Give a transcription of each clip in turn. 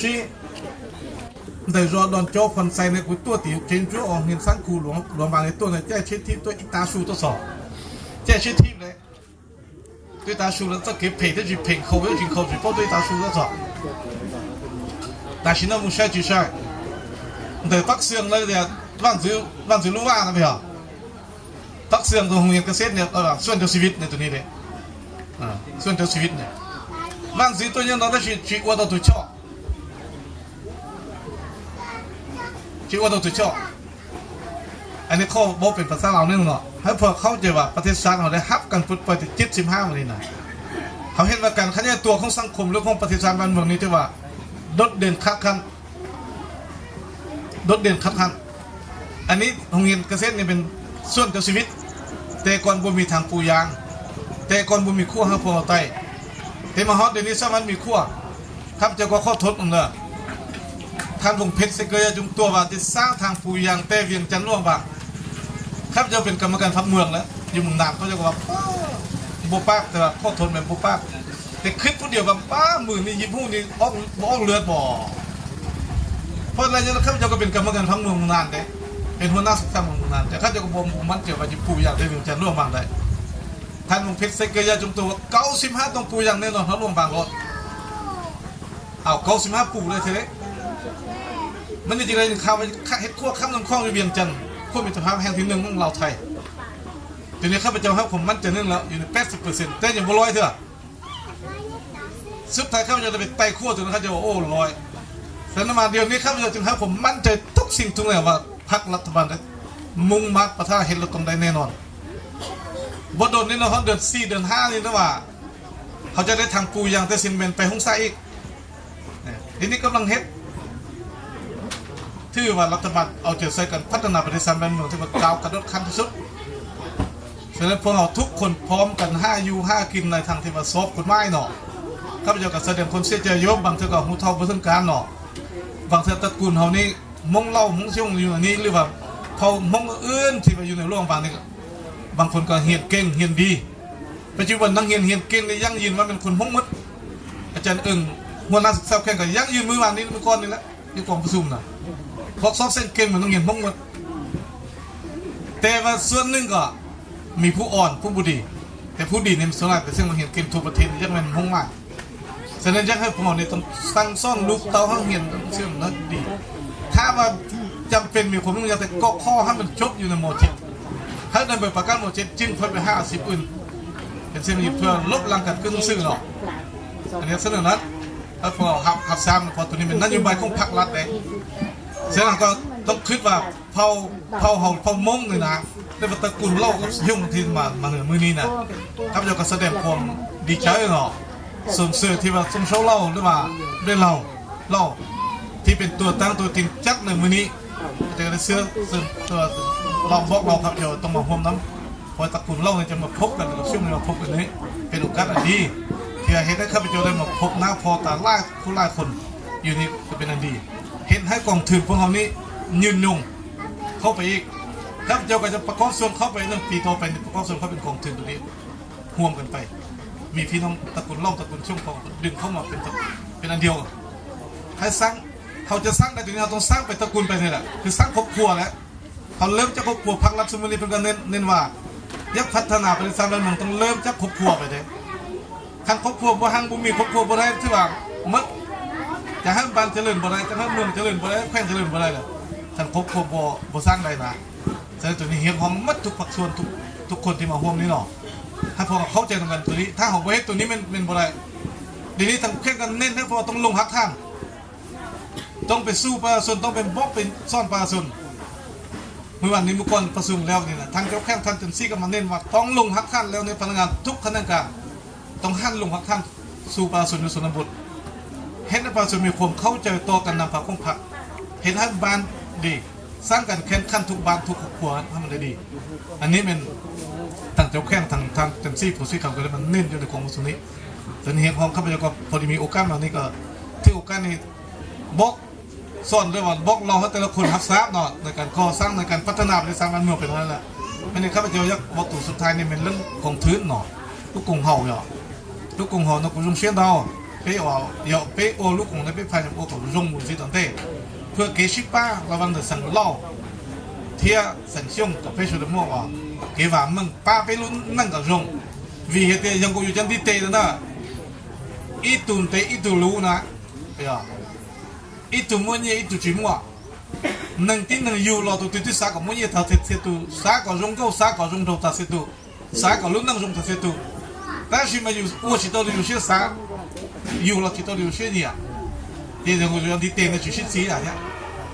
ชีแต่รอดอนโจคนใส่ในกุตัวตีเจนจูออกเงินสังคูหลวงบางในตัวในแจ้ชิดที่ตัวอิตาชูตัวสอบแจ้ชิดที่เลย对大叔了，这给配的去配口味去口水，不对大叔了做。但是那木晒就晒，对ตักเสียงเลยเดี๋ยววันจื้อรู้ว่านะพี่ฮะตักเสียงตัวหงเงินเกษตรเนี่ยส่วนเดียวชีวิตในตัวนี้เลยส่วนเดียวชีวิตเนี่ยวันจื้อตัวนี้เราได้ชีว่าตัวตัวชอบชีว่าตัวตัวชอบอันนี้เขาบอกเป็นภาษาเราเนี่ยเนาะให้พอเขาจะว่าประเทศชาติเขาได้ฮับกันฟุตบอลที่75มาเลยนะเขาเห็นว่าการขยายตัวของสังคมหรือของประเทศชาติบ้านเมืองนี้ที่ว่าโดดเด่นคัดคันอันนี้โรงเรียนเกษตรนี่เป็นส่วนเดียวชีวิตแต่ก่อนบ่มีทางปูยางแต่ก่อนบ่มีขั้วให้พวกเราไต่แต่มาฮอตเดี๋ยวนี้สมันมีขั้วครับจะก็ข้อทดมันเลยท่านวงเพชรเสกยจุ่มตัวว่าจะสร้างทางปูยางแต่เวียงจันทร์ล่วงบ่าครับจะเป็นกรรมการพักเมืองแล้วอยู่เมืองนามเขาจะว่าโบปากแต่ว่าข้อทนแบบโบปากแต่คลิปผู้เดียวแบบป้ามือนี่ยิบหูนี่ออกเลือดบ่เพราะอะไรเนี่ยเขาจะก็เป็นกรรมการพักเมืองนานเลยเป็นหัวหน้าศึกษาเมืองนานแต่เขาจะก็บ่มมันเกี่ยวกับยิบปูยางได้เวียงจันทร์ล่วงบางได้ท่านวงเพชรเสกยจุ่มตัว95ต้องปูยางแน่นอนเขาล่วงบางรถเอา95ปูเลยเถอะมันจริงๆเลยข่าวมันเฮ็ดขั้วข้ามลำคลองอยู่เวียงจันทร์ขั้วมิตรภาพแห่งที่1ของเราไทยทีนี้ข้าพเจ้าครับผมมั่นใจนึงแล้วอยู่ใน80%แต่ยังบ่100เถอะสุดท้ายข้าพเจ้าจะไปไต่ขั้วจนข้าพเจ้าโอ้100แต่นมาเดียวนี้ข้าพเจ้าจึงให้ผมมั่นใจทุกสิ่งทุกอย่างว่าพรรครัฐบาลมุ่งมั่นประท่าเห็นเราตรงใดแน่นอนบ่โดนนี่เนาะเดือน4เดือน5นี่นะว่าเขาจะได้ทางปูยางแต่ซินเมนต์ไปห้องไส้อีกทีนี้กำลังเฮ็ดที่ว่ารัฐบาลเอาใจใส่กันพัฒนาประเทศบ้านเมืองที่ว่าก้าวกระโดดขั้นที่สุดฉะนั้นพวกเราทุกคนพร้อมกัน5อยู่5กินในทางที่ว่าซอฟกฎหมายเนาะข้าพเจ้าก็แสดงความเสียใจโยบบางเทื่อก็หูเท่าบ่ถึงการเนาะบางเทื่อตระกูลเฮานี่มงเล่ามงช่วงอยู่อันนี้หรือว่าเฮามงอื่นที่ว่าอยู่ในโลกบางนี่บางคนก็เรียนเก่งเรียนดีปัจจุบันนักเรียนเก่งนี่ยั่งยืนว่าเป็นคนมงมุดอาจารย์อึ่งหัวหน้าศึกษาแข่งก็ยั่งยืนมื้อวานนี้เมื่อก่อนนี่แหละอยู่กองประชุมน่ะพวกซอฟเส้นเก่งเหมือนต้องเรียนมงมุดแต่ว่าส่วนหนึ่งก็มีผู้อ่อนผู้บุดีแต่ผู้ดีเนี่ยส่วนใหญ่เป็นเส้นมาเห็นเกมทั่วประเทศยังเป็นมงมากฉะนั้นยังให้ผมเอาในต้องสั่งซ่อนลูกเต้าให้เห็นเชื่อมนัดดีถ้าว่าจำเป็นมีความต้องการแต่ก็ข้อให้มันจบอยู่ในโมจิตถ้าในใบประกันโมจิตจิ้มค่อยไป50 อื่นเป็นเส้นนี้เพื่อลบล้างกันขึ้นซื่อเนาะอันนี้เสนอนัดถ้าพอหับซ้ำพอตัวนี้เป็นนโยบายของพรรครัฐเลยเสร็จแล้วก็ต้องคิดว่าเผามงเลยนะได้มาตระกูลเล่ากับยุ่งที่มาเหนือมือนี้นะครับเราก็แสดงความดีใจเนาะส่งเสริมที่ว่าส่งโชว์เล่าหรือว่าได้เล่าที่เป็นตัวตั้งตัวจริงจักในมือนี้จะได้เสื้อตัวลองบอกเราครับเดี๋ยวต้องมาพรมน้ำพอตระกูลเล่าเนี่ยจะมาพบกันกับช่วงนี้มาพบกันนี้เป็นโอกาสอันดีที่เห็นได้ข้าพเจ้าได้มาพบหน้าพอตาล่าผู้ล่าคนอยู่นี่จะเป็นอันดีเห็นให้กองทุนพวกเรานี้ยืนยงเข้าไปอีกครับเจ้าก็จะประกอบส่วนเข้าไปเรื่องปีต่อไปประกอบส่วนเข้าเป็นกองทุนตัวนี้ห่วมกันไปมีพี่น้องตระกูลเล่าตระกูลช่วงของดึงเข้ามาเป็นอันเดียวให้สร้างเขาจะสร้างได้ถึงเราต้องสร้างไปตระกูลไปนี่แหละคือสร้างครอบครัวแล้วเขาเริ่มจากครอบครัวพักรัฐสมุนีเป็นการเน้นว่ายักพัฒนาประเทศบ้านเมืองต้องเริ่มจากครอบครัวไปเลยทางครอบครัวบ่หังบ่มีครอบครัวบ่ได้ที่ว่ามัดจะให้บ้านเจริญบ่ได้จะให้เมืองเจริญบ่ได้แขวงเจริญบ่ได้เลยทางครอบครัวบ่สร้างได้นะฉะนั้นตัวนี้เฮียของมัดทุกภาคส่วนทุกคนที่มาร่วมนี้เนาะให้พวกเราเข้าใจตรงกันตัวนี้ถ้าของประเทศตัวนี้มันบ่ได้ทีนี้ทางแข่งกันเน้นให้พวกเราต้องลงหักท่านต้องไปสู้ประชาชนต้องเป็นบล็อกเป็นซ่อนประชาชนเมื่อวันนี้เมื่อก่อนประชุมแล้วนี่นะทางเจ้าแข้งท่านจันซี่ก็มาเน้นว่าต้องลงหักท่านแล้วในพนักงานทุกคณะกรรมการต้องหันลงหักท่านสู่ประชาชนในส่วนบทเห็นประชาชนมีความเข้าใจต่อกันนำพาของพรรคเห็นให้บ้านดีสร้างกันแข่งขันทุกบ้านทุกครอบครัวให้มันได้ดีอันนี้เป็นทางเจ้าแข้งทางจันซี่ผู้ชี้ขาดก็เลยมันเน้นอยู่ในของส่วนนี้แต่เห็นของข้าพเจ้าก็พอดีมีโอกาสมานี่ก็ที่โอกาสนี้บล็อกซ่อนด้วยว่าบล็อกเราให้แต่ละคนรับทราบเนาะในการก่อสร้างในการพัฒนาในสร้างบ้านเมืองเป็นอะไรแหละไม่ได้ข้าพเจ้ายักวัตถุสุดท้ายนี่เป็นเรื่องของทื้นเนาะทุกกลุ่มเห่าเนาะทุกกลุ่มเห่านักกุศลเชียนดาว ไปว่า要ไปโอลูกของในไปพายโอของรงหมุนสิตอนเต้เพื่อเกชิป้าระวังแต่สังเล่าเทียสังช่งกับไปชุดมั่วว่าเกว่ามึงป้าไปลุ้นนั่งกับรงvì hiện tạiยังกูอยู่จันที่เตนะอีตุนเตอีตุรู้นะเอ้ยอีตุมั่วเนี่ยอีตุจิมั่วนั่งที่นั่งอยู่รอตัวที่สากับมั่วเนี่ยทัดเสียตัวสากับรงก็สากับรงเราทัดเสียตัวสากับลุ้นนั่งรงทัดเสียตัวแต่ชิมาอยู่我知道的有些啥有了知道的有些เนี่ยที่ยังกูอยู่จันที่เตนะจุดสิ้นสีอะไรเนี่ย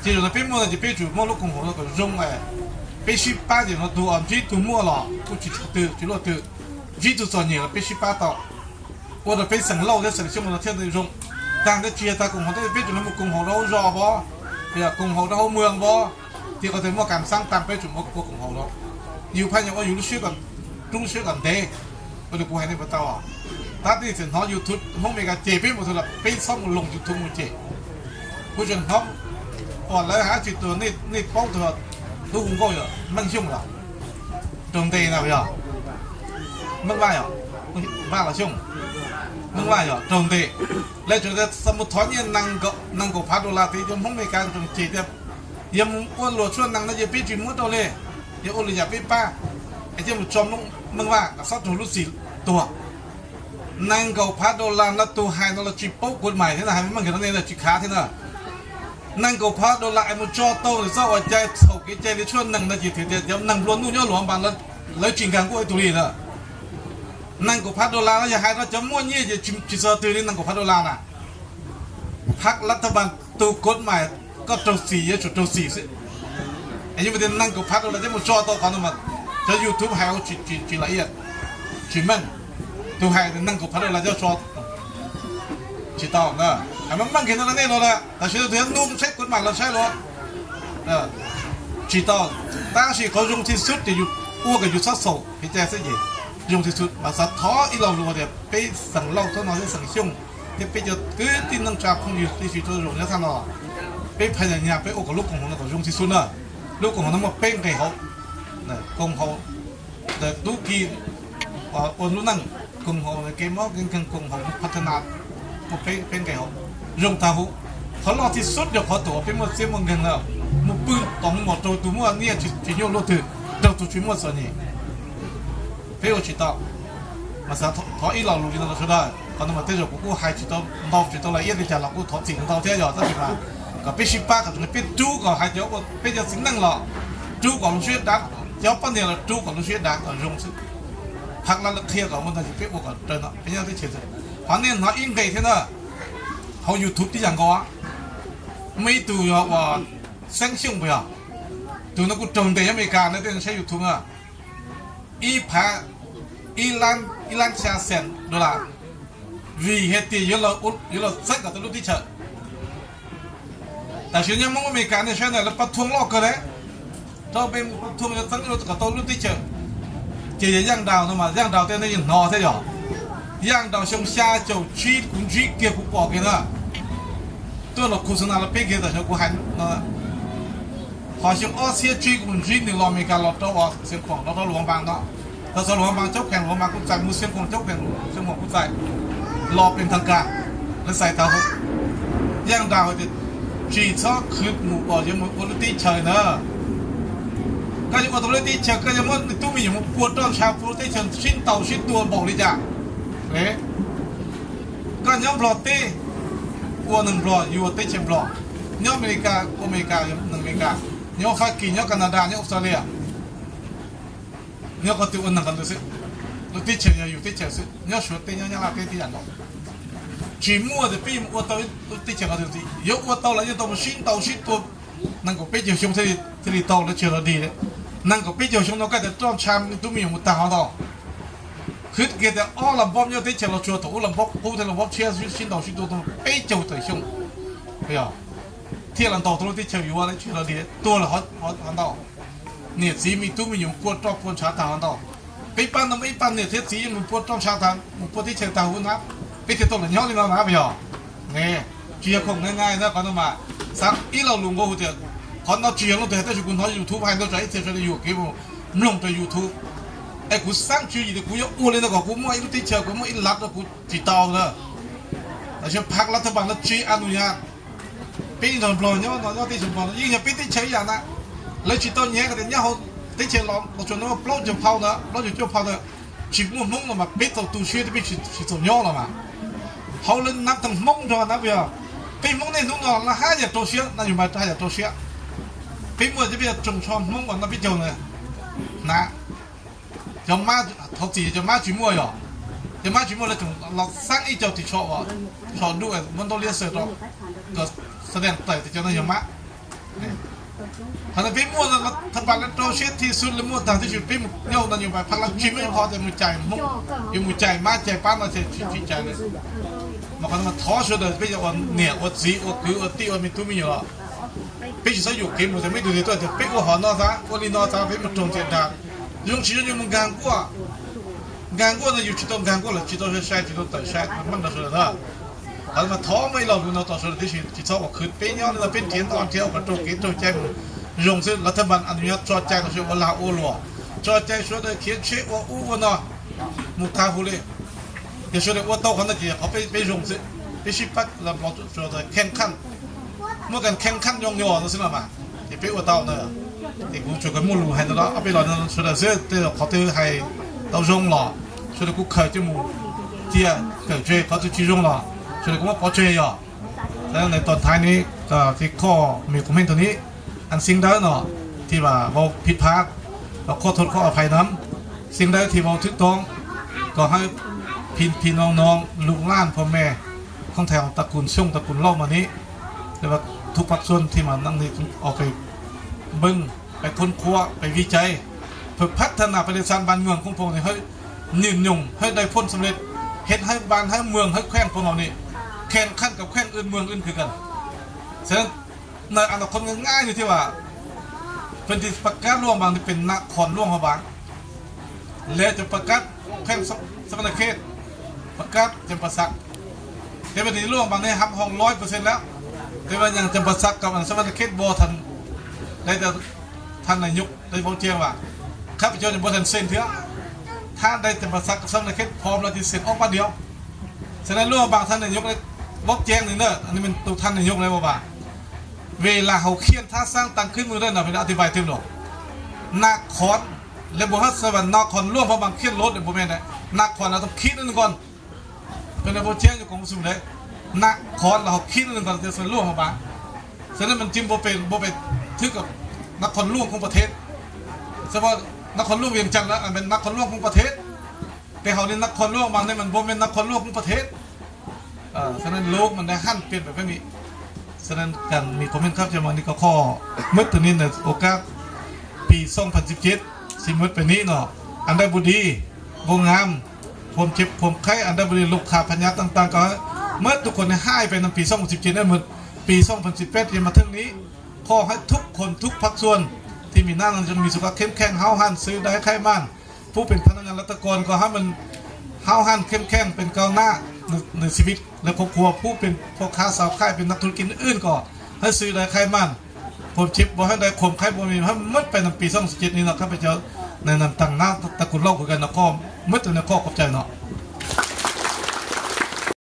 ที่เราเป็นมั่วจะเป็นจุดมั่วลูกของเราก็รงไอ้ไปชิป้าเดี๋ยวเราตัวอันที่ตัวมั่วหรอกูจิตตื่นจิตรอตื่นวิจุส่วนใหญ่เราไปชิป้าต่อว่าเราไปสั่งเล่าได้สั่งชั่วโมงละเท่าไหร่รงต่างจากเชียร์ตากลุ่มของเราไปจุดนั้นกลุ่มของเรารอบ่เดี๋ยวกลุ่มของเราเมืองบ่ที่เขาถึงว่าการสร้างตามไปจุดกลุ่มของเราอยู่ภายในว่าอยู่รู้ชื่อกันรู้ชื่อกันเด้ก็ดูกูให้ในประตูตาที่ถึงเขายูทูบห้องเมกาเจเป็นหมดเลยไปซ่อมลงยูทูบมือเจผู้ชมเขาอ่อนแล้วหาจุดตัวนี่ป้องตัวลูกก็อยู่มั่งชุ่มหรอตรงเตะนะพี่มึงว่าเหรอมึงว่าเหรอช่วงมึงว่าเหรอตรงเตะแล้วจนจะสมุทรเนี่ยนั่งกับพาดูลาตีจนห้องในการตรงจีเนี่ยยังอ้วนหลวดชวนนั่งนั่งจะไปจีมุดตัวเลยยังอ้วนเลยอยากไปป้าไอ้เจ้ามึงจอมมึงว่ากับซอสถูรุสีตัวนั่งกับพาดูลาแล้วตัวหายนั่นเราจีบปุ๊บกฎหมายที่ไหนมันเกิดอะไรเนี่ยจีขาที่ไหนนั่งกับพาดูลาไอ้มึงจ่อโตหรือจ่อใจเท่ากี่ใจเลยชวนนั่งนั่งจีถือเดี๋ยวนั่งล้วนนู่นย้อนหลวงบางแล้วจริงกันกูไอ้ตัวนี้นะนั่งกับพัดดอลลาร์แล้วอย่าให้เราจะมั่วเนี่ยจะจิตตื่นนี่นั่งกับพัดดอลลาร์นะพักรัฐบาลตูกฎหมายก็ตัวสี่จุดตัวสี่สิไอ้ยังไม่ได้นั่งกับพัดดอลลาร์จะมุ่งจ่อตัวเขาเนี่ยมันจะยูทูบให้เขาจีละเอียดจีมันตัวให้นั่งกับพัดดอลลาร์จะจ่อจีต่อเนอะไอ้มันเห็นอะไรเนี่ยเราละแต่เชื่อถือนุ่มใช้กฎหมายเราใช้หรอจีต่อตั้งสิเขาลงที่สุดจะอยู่อ้วกกับอยู่ซัดโซ่พิจารณาเสียยิ่งยงที่สุดมาสะท้ออีเราลัวเดี๋ยวไปสั่งเล่าเท่านั้นจะสั่งช่วงเดี๋ยวไปจะคือที่นั่งจับคงอยู่ที่สุดตัวลงเนี่ยท่านเราไปพยายามไปโอ้กับลูกของเราก็ยงที่สุดนะลูกของเรามาเป้งให้เขาเนี่ยกงเขาแต่ดูกี่อ่อนรู้นั่งกงเขาในเกมว่าเก่งกงเขาพัฒนาพอเป้งให้เขายงตาหูเขารอที่สุดเดี๋ยวเขาตัวไปหมดเสียหมดเงินแล้วมุปืนต่อหมดตัวมั่วเนี่ยจีโยโลถือเจ้าตัวชิมมั่วส่วนนี้เพื่อจิตต่อมาสักท้ออีเราลูกนี่เราช่วยได้ตอนนั้นมาเที่ยวกูหายจิตต่อดอกจิตต่อละเอียดที่จะเรากูถอดสิ่งต่อเที่ยวจะไปมากับไปชิป้ากับตัวเป็นจู้กับหายเจ้าก็เป็นจะสิ่งนั่งหล่อจู้กับลูกช่วยดักเจ้าปั้นเนี่ยเราจู้กับลูกช่วยดักกับรงซึ่งพักแล้วเคลียร์กับมันจะเป็นพวกกับเดินอ่ะเป็นยังที่เฉยๆพันเนี่ยเขาอินไก่เท่านั้นเขายูทูบที่อย่างก็ไม่ตัวว่าเส้นช่วงไปอ่ะตัวนั้นกูจงแต่อเมริกาเนี่ยต้องใช้ยูทูบอ่ะอีพาอีลันชาเซนดอลลาร์วีเฮตีเยอะเราสักกับตัวลูกที่เชอแต่เชื่อยังมั่งอเมริกาเนี่ยใช่ไหมแล้วปัดทวงลอกกันเลยเราเป็นทวงจะตั้งเรากับตัวลูกที่เชอเจียย่างดาวนะมาย่างดาวเต้นได้ยังนอใช่หรอย่างดาวชงชาเจ้าชีกุนชีเกี่ยวกับปอกกันนะตัวเราคุสนาเราเป็นเกี่ยวกับชงกูหันนะพอชงอ้อเสียชีกุนชีหนึ่งเราอเมริกาเราตัวเสียงของเราตัวหลวงบางเนาะเราสรุปว่าบางเจ้าแข่งหลวงบางกุใจมุสลิมของเจ้าแข่งเจ้าหมวกกุใจรอเป็นทางการและใส่ตาหุย่างดาวจะจีชอบคือหมู่บ่อยังหมู่คนที่เฉยเนอะก็ยังว่าตัวที่เฉยก็ยังว่าตู้มีอยู่ปวดต้นชาวผู้ที่เฉยชิ้นเต่าชิ้นตัวบอกเลยจ้ะเอ๊ะก็ยังปลอดตีวัวหนึ่งปลอดอยู่ที่เฉยปลอดยังอเมริกายังหนึ่งอเมริกายังฝรั่งกินยังแคนาดายังออสเตรเลียเนี่ยก็ตัวนั่งกันดูสิตัวที่เฉยอยู่ที่เฉยสิเนี่ยชดที่เนี่ยลาที่อย่างนั้นจีมัวจะปีมัวตัวที่เฉยกันดูสิยกวัวตัวแล้วยังตัวชิ้นตัวนั่งก็ไปเจียวชงที่ตัวแล้วเชื่อดีเลยนั่งก็ไปเจียวชงเราก็จะต้องชามตัวมีมุตตาเขาต่อคือเกิดอ้อลำบากเนี่ยที่เฉยเราชัวร์ตัวลำบากผู้ที่ลำบากเชื่อชิ้นตัวไปเจียวตัวชงเฮ้ยที่ลำตัวที่เฉยอยู่ว่าแล้วเชื่อดีตัวเราเขาต่อเนี่ยสีมีตู้มีอยู่ปวดจอบปวดชาตาต่อไปปั้นน้ำไม่ปั้นเนี่ยเทสีมันปวดจอบชาตามันปวดที่เชิงตาหุ่นนะไปเทตัวหลังย้อนเลยนะพี่หรอเนี่ยเจียคงง่ายๆนะก่อนมาสักอีเราลุงก็หัวเดียวขอเราเจียเราแต่ถ้าคุณเขายูทูบให้เราใจเสียใจอยู่กี่โมงลงไปยูทูบไอ้กูสร้างชื่ออยู่กูยังอ้วนเลยนะกูมั่วอีกที่เชิงกูมั่วอีหลับแล้วกูจีตาวเลย แต่เชื่อพักรัฐบาลรัฐชี้อนุญาตปีนอนปลอยเนี่ยนอนที่สมบูรณ์ยิ่งอย่าปีที่ใช้อย่างนั้นเลยจีต้นแย่กันเนี่ยเขาที่เชื่อเราจนว่าปล้นจะเผาเนาะปล้นจะเผาเนาะจีมุ่งมุ่งมาปิดตัวตู้เชื่อที่ไปจีตัวย่อละมาเขาเล่นนับทั้งมุ่งจอนับเยอะปีมุ่งในทุ่งนอนละ5 ตัวเชื่อนั่นอยู่มา5 ตัวเชื่อปีมั่วจะไปจงชอมมุ่งวันนั้นไปเจอเลยนะจะมาเขาจีจะมาจีมั่วเหรอจะมาจีมั่วแล้วจงเราสร้างไอ้เจ้าที่ชอบชอบด้วยมันต้องเรียนเสร็จหรอกก็แสดงแต่ที่จะนั่นยังมะถ้าเป็นมั่วแล้วถ้าบางแล้วโตเชียที่สุดเลยมั่วทางที่สุดเป็นเงานั่นอยู่แบบพลังชีไม่พอแต่มือใจมุ่งอยู่มือใจมาใจป้ามาใจชีใจเลยมันก็มาท้อสุดเลยไม่จะวันเนี่ยวันสีวันคือวันตีวันมีตุ้มมีอยู่หรอเป็นสิ่งอยู่เกมมันจะไม่ดูดีตัวแต่เป็นว่าหอนอซะวันนี้นอซะเป็นมันตรงเจตนา用其实你们干过呢，有去到干过了，去到是晒，去到等晒，慢的说的。好嘛，他没老路那到时候这些去找我去北疆那边田当天我做给做ใจ用是รัฐบาลอนุญาต做ใจก็是我拉欧罗，做ใจ说的天气我乌呢，木塔湖嘞，也说的我到可能就好被用是，必须把那老说的看看，莫กัน看看用药，是了嘛，也被我到那。เด็กกูช่วยกันมุ่งลูให้ตลอดเอาไปหล่อนั้นช่วยเสื้อเดี๋ยวเขาตื้อให้เราจงหล่อช่วยกูเคยจมูกเที่ยเกิดช่วยเขาจะชี้จงหล่อช่วยกูว่าพอช่วยอ่ะแล้วในตอนท้ายนี้ก็ที่ข้อมีคอมเมนต์ตัวนี้อันสิ่งใดเนาะที่ว่าเราผิดพลาดเราขอโทษขออภัยนั้นสิ่งใดที่เราถูกต้องก็ให้พี่น้องลูกหลานพ่อแม่ของแถวตระกูลช่วงตระกูลเล่ามานี้แต่ว่าทุกภาคส่วนที่มานั่งนี่ออกไปเบิ้งไปค้นคว้าไปวิจัยเพื่อพัฒนาประเทศบ้านเมืองของพวกนี้ให้ยืนยงให้ได้ผลสำเร็จเห็นให้บ้านให้เมืองให้แขวงพวกเรานี่แข่งขันกับแขวงอื่นเมืองอื่นคือกันฉะนั้นในอนาคตง่ายๆอยู่ที่ว่าเป็นที่ประกาศร่วมบางที่เป็นนครร่วมบางและจะประกาศแขวงสมณเขตประกาศจำปาสักแต่วันนี้ร่วมบางในห้อง 100% แล้วแต่ว่ายังจำปาสักกับสมณเขตบ่ทันได้แต่ท่านนายกได้บอกเจียงว่าข้าพเจ้าจะบวชเส้นเถอะถ้าได้แต่ภาษาสำนักเขตพร้อมแล้วที่เส้นออกมาเดียวฉะนั้นเรื่องบางท่านนายกได้บอกแจ้งหนึ่งเนอะอันนี้เป็นตัวท่านนายกเลยว่าเวลาเขาเขียนท่าสร้างตั้งขึ้นมือได้หน่อยเป็นอธิบายเต็มหรอกนักขอนและบุหัสวรรค์นักขอนร่วมพระบางเขียนรถเนี่ยผมเองนะนักขอนเราต้องคิดนึงก่อนเป็นบอกแจ้งอยู่ของสุนเลยนักขอนเราคิดนึงก่อนจะส่วนร่วมพระบางฉะนั้นมันจิ้มโบเป็นถือกับนักคนร่วมของประเทศเฉพาะนักคนร่วมเวียงจันทร์แล้วเป็นนักคนร่วมของประเทศแต่เขาเนี่ยนักคนร่วมบางเนี่ยมันบ่เป็นนักคนร่วมของประเทศฉะนั้นโลกมันได้หั่นเปลี่ยนแบบนี้ฉะนั้นการมีคอมเมนต์ครับจะมานี่ก็ข้อมืดตัวนี้ในโอกาสปี 2017สิมืดไปนี้เนาะอันใดบุดีวงงามผมเจ็บผมไข้อันใดบุดีลูกขาพญาต่างๆก็เมื่อทุกคนในให้ไปในปี 2017ได้หมดปี 2018ยังมาถึงนี้ขอให้ทุกคนทุกภาคส่วนที่มีหน้าเงินจะมีสุขภาพเข้มแข็งเฮาหันซื้อได้ใครบ้านผู้เป็นพนักงานรัฐกรก็ให้มันเฮาหันเข้มแข็งเป็นก้าวหน้าในชีวิตและครอบครัวผู้เป็นพ่อค้าสาวขายเป็นนักธุรกิจอื่นก็ให้ซื้อได้ใครบ้านผมชิปบอกให้ได้ข่มใครบ่มีให้มัดไปในปี2017นี้นะครับไปเจอในนำตั้งหน้าตระกูลเล่าคุยกันนะก็มัดในข้อขอบใจเนาะ